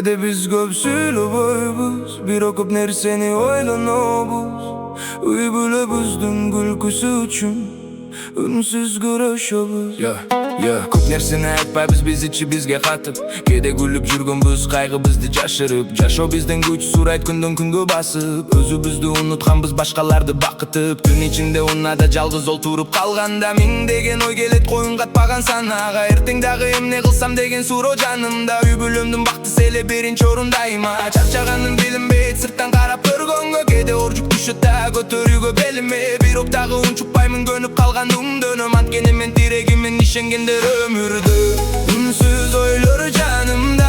Kede biz köpsülübüz, bir okup nerseni oylanobuz. Uy bülöbüzdün gülküsü üçün ünsüz görüşöbüz. Көп нерсени айтпайбыз биз ичи бизге катып. Кээде күлүп жүргөнбүз, кайгы бизди жашырып. Жашоо бизден күч сурайт күндөн күнгө басып. Өзүбүздү унутканбыз, башкаларды бакытып. Түн ичинде унаада жалгыз олтуруп калганда миңдеген ой келет, коюн катпаган санага. Эртең дагы эмне кылсам деген суроо жанымда. Үй бүлөмдүн бактысы эле биринчи орундайма. Чарчаганым билинбейт сырттан карап көргөнгө. Кээде оржук түшөт да көтөрүүгө белиме. Бирок дагы унчукпаймын көнүп калган үңдөнөм. Анткени мен тирегимин ишенгендер ömürde. Ünsüz oylar canımda,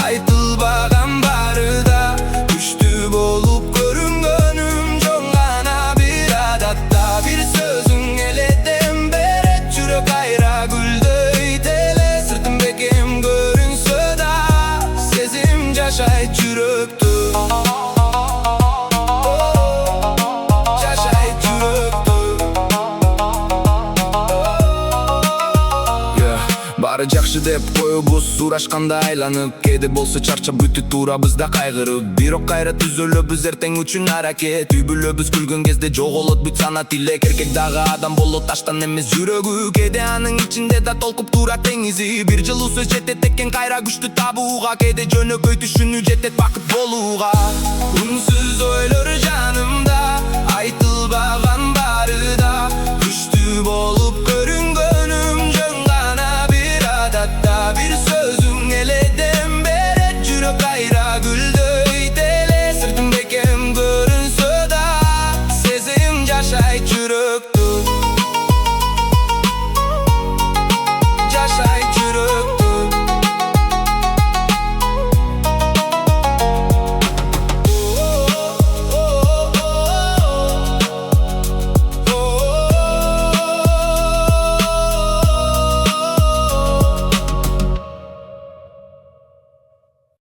айтылбаган бары да. Күчтүү болуп көрүнгөнүм жөн гана bir адатта. Bir сөзүң эледен берет, жүрөк айра гүлдөйт эле. Сыртым бекем көрүнсө да, сезим жашайт жүрөктө. Бары жакшы деп коебуз сурашканда айланып. Кээде болсо чарчап бүтүп турабыз да кайгырып. Бирок кайра түзөлөбүз эртең үчүн аракет. Үй бүлөбүз күлгөн кезде жоголот бүт сана тилек. Эркек дагы адам болот, таштан эмес жүрөгү. Кээде анын ичинде да толкуп тура теңизи. Бир жылуу сөз жетет экен кайра күчтү табууга. Кээде жөнөкөй түшүнүү жетет бакыт болууга. Үнсүз ойлор